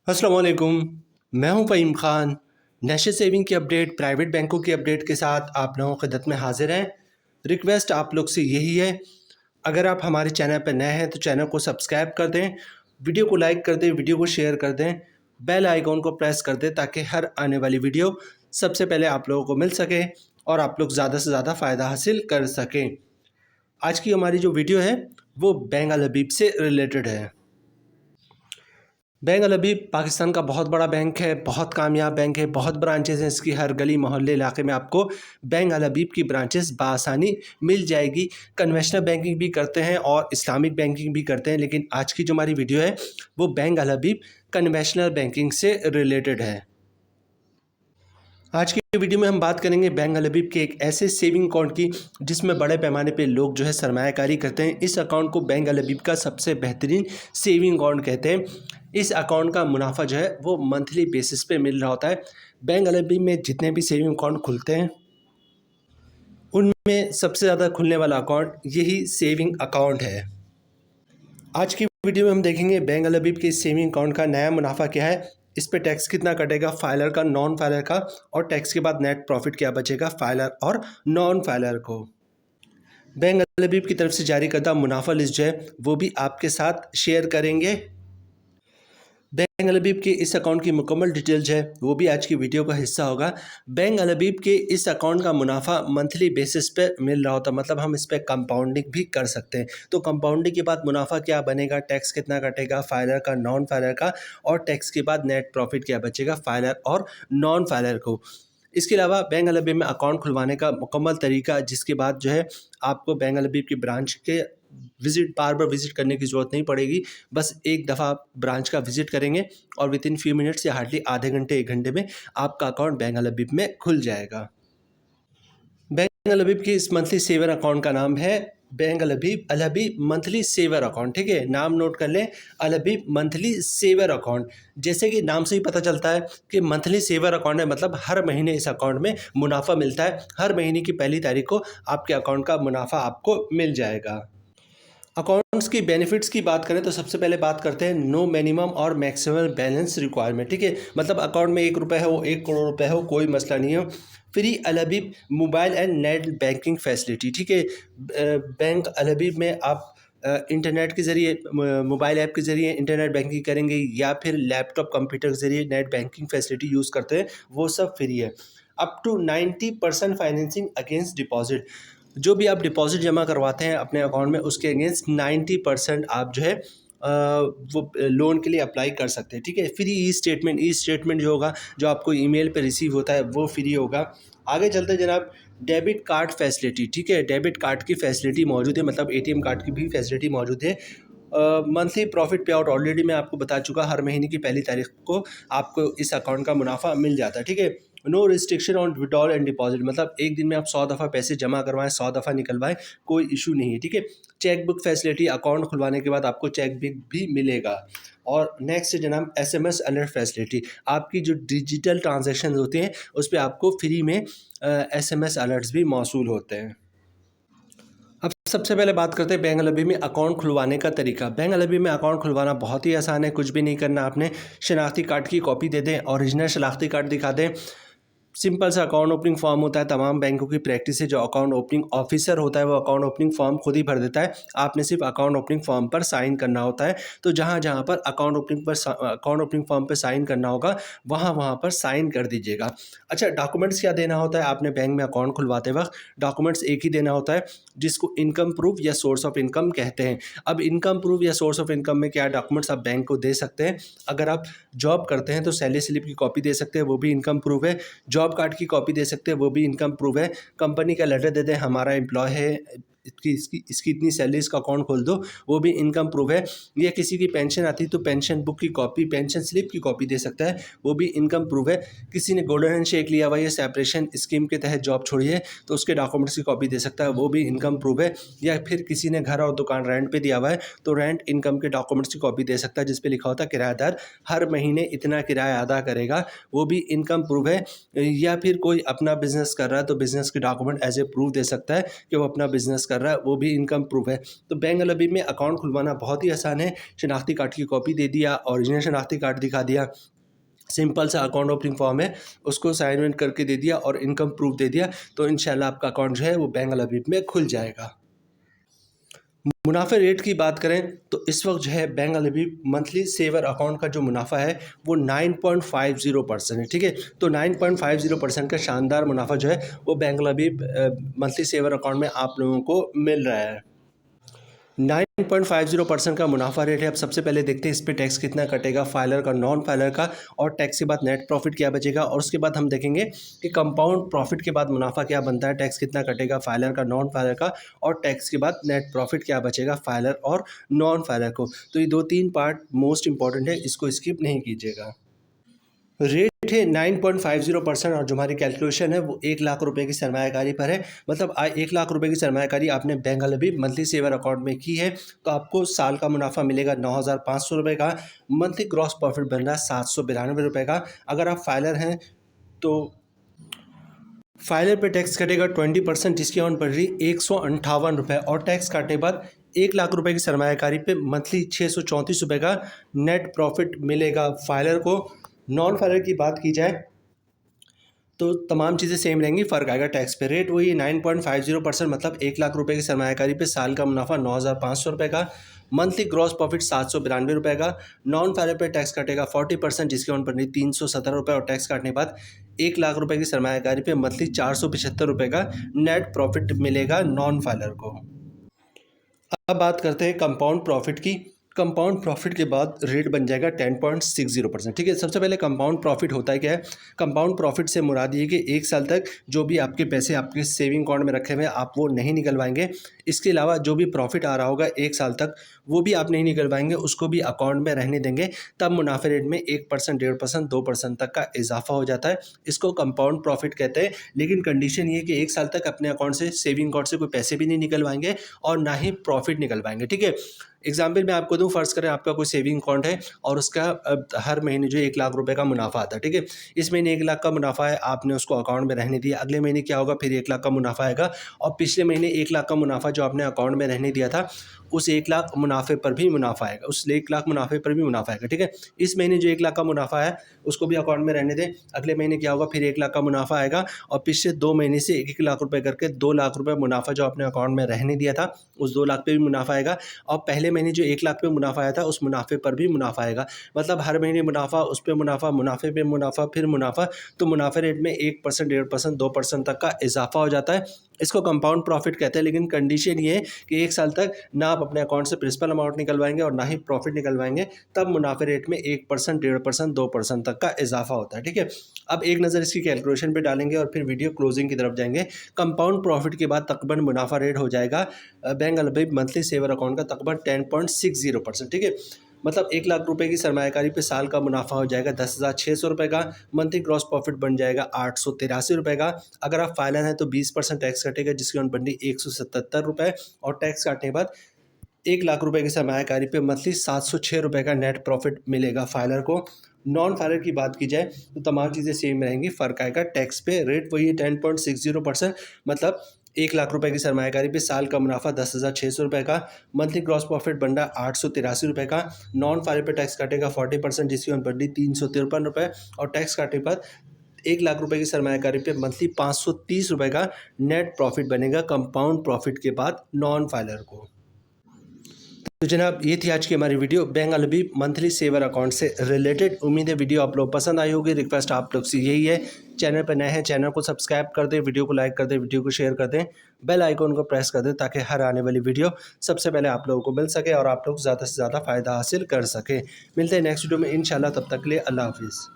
अस्सलाम वालेकुम। मैं हूं फ़हीम ख़ान। नेशनल सेविंग की अपडेट, प्राइवेट बैंकों की अपडेट के साथ आप लोगों की खिदमत में हाज़िर हैं। रिक्वेस्ट आप लोग से यही है, अगर आप हमारे चैनल पर नए हैं तो चैनल को सब्सक्राइब कर दें, वीडियो को लाइक कर दें, वीडियो को शेयर कर दें, बेल आइकॉन को प्रेस कर दें ताकि हर आने वाली वीडियो सबसे पहले आप लोगों को मिल सके और आप लोग ज़्यादा से ज़्यादा फ़ायदा हासिल कर सकें। आज की हमारी जो वीडियो है वो बैंक अल हबीब से रिलेटेड है। बैंक अल हबीब पाकिस्तान का बहुत बड़ा बैंक है, बहुत कामयाब बैंक है, बहुत ब्रांचेज़ हैं इसकी। हर गली मोहल्ले इलाके में आपको बैंक अल हबीब की ब्रांचेज़ बआसानी मिल जाएगी। कन्वेंशनल बैंकिंग भी करते हैं और इस्लामिक बैंकिंग भी करते हैं, लेकिन आज की जो हमारी वीडियो है वो बैंक अल हबीब कन्वेंशनल बैंकिंग से रिलेटेड है। आज की वीडियो में हम बात करेंगे बैंक अल हबीब के एक ऐसे सेविंग अकाउंट की जिसमें बड़े पैमाने पे लोग जो है सरमायाकारी करते हैं। इस अकाउंट को बैंक अल हबीब का सबसे बेहतरीन सेविंग अकाउंट कहते हैं। इस अकाउंट का मुनाफा जो है वो मंथली बेसिस पे मिल रहा होता है। बैंक अल हबीब में जितने भी सेविंग अकाउंट खुलते हैं उनमें सबसे ज़्यादा खुलने वाला अकाउंट यही सेविंग अकाउंट है। आज की वीडियो में हम देखेंगे बैंक अल हबीब के सेविंग अकाउंट का नया मुनाफा क्या है, इस पे टैक्स कितना कटेगा, फाइलर का, नॉन फाइलर का, और टैक्स के बाद नेट प्रॉफिट क्या बचेगा फाइलर और नॉन फाइलर को। बैंक अल हबीब की तरफ से जारी करदा मुनाफा लिस्ट जो है वो भी आपके साथ शेयर करेंगे। बैंक अल हबीब के इस अकाउंट की मुकम्मल डिटेल जो है वो भी आज की वीडियो का हिस्सा होगा। बैंक अल हबीब के इस अकाउंट का मुनाफा मंथली बेसिस पे मिल रहा होता है, मतलब हम इस पर कंपाउंडिंग भी कर सकते हैं। तो कंपाउंडिंग के बाद मुनाफा क्या बनेगा, टैक्स कितना कटेगा फाइलर का, नॉन फाइलर का, और टैक्स के बाद नेट प्रॉफिट क्या बचेगा फाइलर और नॉन फाइलर को। इसके अलावा बैंक अल हबीब में अकाउंट खुलवाने का मुकम्मल तरीका, जिसके बाद जो है आपको बैंक अल हबीब की ब्रांच के बार बार विज़िट करने की ज़रूरत नहीं पड़ेगी। बस एक दफ़ा आप ब्रांच का विज़िट करेंगे और विद इन फ्यू मिनट्स या हार्डली आधे घंटे 1 घंटे में आपका अकाउंट बैंक अल हबीब में खुल जाएगा। बैंक अल हबीब की इस मंथली सेवर अकाउंट का नाम है बैंक अल हबीब मंथली सेवर अकाउंट। ठीक है, नाम नोट कर लें, अल हबीब मंथली सेवर अकाउंट। जैसे कि नाम से ही पता चलता है कि मंथली सेवर अकाउंट है, मतलब हर महीने इस अकाउंट में मुनाफा मिलता है। हर महीने की पहली तारीख को आपके अकाउंट का मुनाफा आपको मिल जाएगा। अकाउंट्स की बेनिफिट्स की बात करें तो सबसे पहले बात करते हैं नो मिनिमम और मैक्सिमम बैलेंस रिक्वायरमेंट। ठीक है, मतलब अकाउंट में 1 रुपये हो, 1 करोड़ रुपये हो, कोई मसला नहीं हो। Free all Habib mobile and net banking facility. ठीक है, बैंक अल हबीब में आप इंटरनेट के ज़रिए, मोबाइल ऐप के ज़रिए इंटरनेट बैंकिंग करेंगे या फिर लैपटॉप कंप्यूटर के ज़रिए नेट बैंकिंग फैसिलिटी यूज़ करते हैं, वो सब फ्री है। Up to 90% financing against deposit. जो भी आप डिपॉजिट जमा करवाते हैं अपने अकाउंट में उसके अगेंस्ट 90% आप जो है वो लोन के लिए अप्लाई कर सकते हैं। ठीक है, फ्री ई स्टेटमेंट जो होगा, जो आपको ईमेल पे रिसीव होता है, वो फ्री होगा। आगे चलते जनाब, डेबिट कार्ड फैसिलिटी। ठीक है, डेबिट कार्ड की फैसिलिटी मौजूद है, मतलब एटीएम कार्ड की भी फैसिलिटी मौजूद है। मंथली प्रॉफिट पे आउट ऑलरेडी मैं आपको बता चुका, हर महीने की पहली तारीख को आपको इस अकाउंट का मुनाफा मिल जाता है। ठीक है, no restriction on withdrawal and deposit, मतलब एक दिन में आप 100 दफ़ा पैसे जमा करवाएं, 100 दफ़ा निकलवाएं, कोई इशू नहीं है। ठीक है, चेक बुक फैसिलिटी, अकाउंट खुलवाने के बाद आपको चेक बुक भी मिलेगा। और नेक्स्ट है जनाब एसएमएस अलर्ट फैसिलिटी। आपकी जो डिजिटल ट्रांजेक्शन होते हैं उस पर आपको फ्री में एसएमएस अलर्ट्स भी मौसूल होते हैं। अब सबसे पहले बात करते हैं बैंक अल हबीब में अकाउंट खुलवाने का तरीका। बैंक अल हबीब में अकाउंट खुलवाना बहुत ही आसान है, कुछ भी नहीं करना आपने। शनाख्ती कार्ड की कॉपी दे दें, ओरिजिनल शनाख्ती कार्ड दिखा दें। सिंपल सा अकाउंट ओपनिंग फॉर्म होता है, तमाम बैंकों की प्रैक्टिस है। जो अकाउंट ओपनिंग ऑफिसर होता है वो अकाउंट ओपनिंग फॉर्म खुद ही भर देता है, आपने सिर्फ अकाउंट ओपनिंग फॉर्म पर साइन करना होता है। तो जहाँ जहाँ पर अकाउंट ओपनिंग फॉर्म पर साइन करना होगा वहाँ वहाँ पर साइन कर दीजिएगा। अच्छा, डॉक्यूमेंट्स क्या देना होता है आपने बैंक में अकाउंट खुलवाते वक्त? डॉक्यूमेंट्स एक ही देना होता है जिसको इनकम प्रूफ या सोर्स ऑफ इनकम कहते हैं। अब इनकम प्रूफ या सोर्स ऑफ इनकम में क्या डॉक्यूमेंट्स आप बैंक को दे सकते हैं? अगर आप जॉब करते हैं तो सैलरी स्लिप की कॉपी दे सकते हैं, वो भी इनकम प्रूफ है। जॉब कार्ड की कॉपी दे सकते हैं, वो भी इनकम प्रूफ है। कंपनी का लेटर दे दें, हमारा एम्प्लॉय है, इसकी इतनी सैलरी, इसका अकाउंट खोल दो, वो भी इनकम प्रूफ है। या किसी की पेंशन आती है तो पेंशन बुक की कॉपी, पेंशन स्लिप की कॉपी दे सकता है, वो भी इनकम प्रूफ है। किसी ने गोल्डन हैंड शेक लिया हुआ है या सेपरेशन स्कीम के तहत जॉब छोड़ी है तो उसके डॉक्यूमेंट्स की कॉपी दे सकता है, वो भी इनकम प्रूफ है। या फिर किसी ने घर और दुकान रेंट पे दिया हुआ है तो रेंट इनकम के डॉक्यूमेंट्स की कॉपी दे सकता है, जिस पे लिखा होता है किराएदार हर महीने इतना किराया अदा करेगा, वो भी इनकम प्रूफ है। या फिर कोई अपना बिजनेस कर रहा है तो बिजनेस के डॉक्यूमेंट एज ए प्रूफ दे सकता है कि वो अपना बिजनेस कर कर रहा है वो भी इनकम प्रूफ है। तो बैंक अल अबीब में अकाउंट खुलवाना बहुत ही आसान है। शनाख्ती कार्ड की कॉपी दे दिया, ओरिजिनल शनाख्ती कार्ड दिखा दिया, सिंपल सा अकाउंट ओपनिंग फॉर्म है, उसको साइन इन करके दे दिया और इनकम प्रूफ दे दिया, तो इंशाल्लाह आपका अकाउंट जो है वो बैंक अल अबीब में खुल जाएगा। मुनाफे रेट की बात करें तो इस वक्त जो है बैंक अल अबीब मंथली सेवर अकाउंट का जो मुनाफा है वो 9.50% है। ठीक है, तो 9.50% का शानदार मुनाफा जो है वो बैंक अल अबीब मंथली सेवर अकाउंट में आप लोगों को मिल रहा है। 9.50% का मुनाफा रेट है। अब सबसे पहले देखते हैं इस पे टैक्स कितना कटेगा, फाइलर का, नॉन फाइलर का, और टैक्स के बाद नेट प्रॉफिट क्या बचेगा, और उसके बाद हम देखेंगे कि कंपाउंड प्रॉफिट के बाद मुनाफा क्या बनता है, टैक्स कितना कटेगा फाइलर का, नॉन फाइलर का, और टैक्स के बाद नेट प्रॉफिट क्या बचेगा फाइलर और नॉन फाइलर को। तो ये 2-3 पार्ट मोस्ट इंपॉर्टेंट है, इसको स्किप नहीं कीजिएगा। रेट है 9.50% और जो हमारी कैलकुलेशन है वो 1 लाख रुपए की सरमायाकारी पर है। मतलब 1 लाख रुपए की सरमायाकारी आपने बैंक अल अबीब मंथली सेवर अकाउंट में की है तो आपको साल का मुनाफा मिलेगा 9,500 रुपये का। मंथली ग्रॉस प्रॉफिट बन रहा है 792 रुपये का। अगर आप फाइलर हैं तो फाइलर पे टैक्स कटेगा 20%, जिसकी अमाउंट पड़ रही 158 रुपये, और टैक्स काटने के बाद 1 लाख रुपए की सरमायाकारी पे मंथली 634 रुपये का नेट प्रॉफिट मिलेगा फाइलर को। नॉन फाइलर की बात की जाए तो तमाम चीज़ें सेम रहेंगी, फ़र्क आएगा टैक्स पे। रेट वही 9.50%, मतलब 1 लाख रुपए की सरमायाकारी पे साल का मुनाफा 9,500 रुपये का। मंथली ग्रॉस प्रॉफिट 792 रुपये का। नॉन फाइलर पे टैक्स कटेगा 40%, जिसकी अमाउंट पड़नी 317 रुपये, और टैक्स काटने के बाद 1 लाख रुपए की सरमायाकारी पे मंथली 475 रुपये का नेट प्रॉफिट मिलेगा नॉन फाइलर को। अब बात करते हैं कंपाउंड प्रॉफिट की। कंपाउंड प्रॉफिट के बाद रेट बन जाएगा 10.60%। ठीक है, सबसे पहले कंपाउंड प्रॉफिट होता है क्या है? कंपाउंड प्रॉफिट से मुराद ये कि 1 साल तक जो भी आपके पैसे आपके सेविंग अकाउंट में रखे हुए हैं आप वो नहीं निकलवाएंगे। इसके अलावा जो भी प्रॉफिट आ रहा होगा 1 साल तक वो भी आप नहीं निकलवाएंगे, उसको भी अकाउंट में रहने देंगे। तब मुनाफे रेट में 1%, 1.5%, 2% तक का इजाफा हो जाता है। इसको कंपाउंड प्रॉफिट कहते हैं। लेकिन कंडीशन ये है कि 1 साल तक अपने अकाउंट से, सेविंग अकाउंट से कोई पैसे भी नहीं निकलवाएंगे और ना ही प्रॉफिट निकलवाएंगे। ठीक है, एग्जाम्पल मैं आपको दूं, फ़र्ज़ करें आपका कोई सेविंग अकाउंट है और उसका हर महीने जो 1 लाख रुपए का मुनाफा आता है। ठीक है, इस महीने 1 लाख का मुनाफा है, आपने उसको अकाउंट में रहने दिया। अगले महीने क्या होगा, फिर 1 लाख का मुनाफा आएगा, और पिछले महीने 1 लाख का मुनाफा जो आपने अकाउंट में रहने दिया था उस 1 लाख मुनाफे पर भी मुनाफा आएगा, उस 1 लाख मुनाफे पर भी मुनाफा आएगा। ठीक है, इस महीने जो 1 लाख का मुनाफा है उसको भी अकाउंट में रहने दें। अगले महीने क्या होगा, फिर 1 लाख का मुनाफा आएगा, और पिछले 2 महीने से 1-1 लाख रुपए करके 2 लाख रुपए मुनाफा जो आपने अकाउंट में रहने दिया था उस 2 लाख पे भी मुनाफा आएगा, और पहले महीने जो 1 लाख पे मुनाफा आया था उस मुनाफे पर भी मुनाफा आएगा। मतलब हर महीने मुनाफा, उस पे मुनाफा, मुनाफे पे मुनाफा, फिर मुनाफा। तो मुनाफे रेट में 1%, 1.5%, 2% तक का इजाफा हो जाता है। इसको कंपाउंड प्रॉफिट कहते हैं। लेकिन कंडीशन ये है कि 1 साल तक ना आप अपने अकाउंट से प्रिंसिपल अमाउंट निकलवाएंगे और ना ही प्रॉफिट निकलवाएंगे, तब मुनाफे रेट में 1%, 1.5%, 2% तक का इजाफा होता है। ठीक है, अब एक नज़र इसकी कैलकुलेशन पे डालेंगे और फिर वीडियो क्लोजिंग की तरफ जाएंगे। कंपाउंड प्रॉफिट के बाद तकरीबन मुनाफा रेट हो जाएगा बैंक अल अबीब मंथली सेवर अकाउंट का तकरीबन 10.60%। ठीक है, मतलब 1 लाख रुपए की सरमायाकारी पे साल का मुनाफा हो जाएगा 10,600 रुपये का। मंथली ग्रॉस प्रॉफिट बन जाएगा 883 रुपये का। अगर आप फाइलर हैं तो 20% टैक्स कटेगा, जिसकी अमाउंट बनती 177 रुपये, और टैक्स काटने के बाद 1 लाख रुपए की सरमायाकारी पे मंथली 706 रुपये का नेट प्रॉफिट मिलेगा फाइलर को। नॉन फाइलर की बात की जाए तो तमाम चीज़ें सेम रहेंगी, फ़र्क आएगा टैक्स पे। रेट वही है 10.60%, मतलब 1 लाख रुपए की सरमायाकारी पे साल का मुनाफा 10,600 रुपये का। मंथली ग्रॉस प्रॉफिट बन रहा है 883 रुपये का। नॉन फाइलर पे टैक्स काटेगा 40%, जिसकी अमाउंट बन रही 353 रुपये, और टैक्स काटने के बाद 1 लाख रुपए की सरमायाकारी पे मंथली 530 रुपये का नेट प्रॉफिट बनेगा कंपाउंड प्रॉफिट के बाद नॉन फाइलर को। तो जनाब ये थी आज की हमारी वीडियो बैंक अल अबीब मंथली सेवर अकाउंट से रिलेटेड। उम्मीद है वीडियो आप लोग पसंद आई होगी। रिक्वेस्ट आप लोग से यही है, चैनल पर नए हैं चैनल को सब्सक्राइब कर दें, वीडियो को लाइक कर दें, वीडियो को शेयर कर दें, बेल आइकन को प्रेस कर दें, ताकि हर आने वाली वीडियो सबसे पहले आप लोगों को मिल सके और आप लोग ज़्यादा से ज़्यादा फ़ायदा हासिल कर सकें। मिलते हैं नेक्स्ट वीडियो में इंशाल्लाह, तब तक के लिए अल्लाह हाफिज़।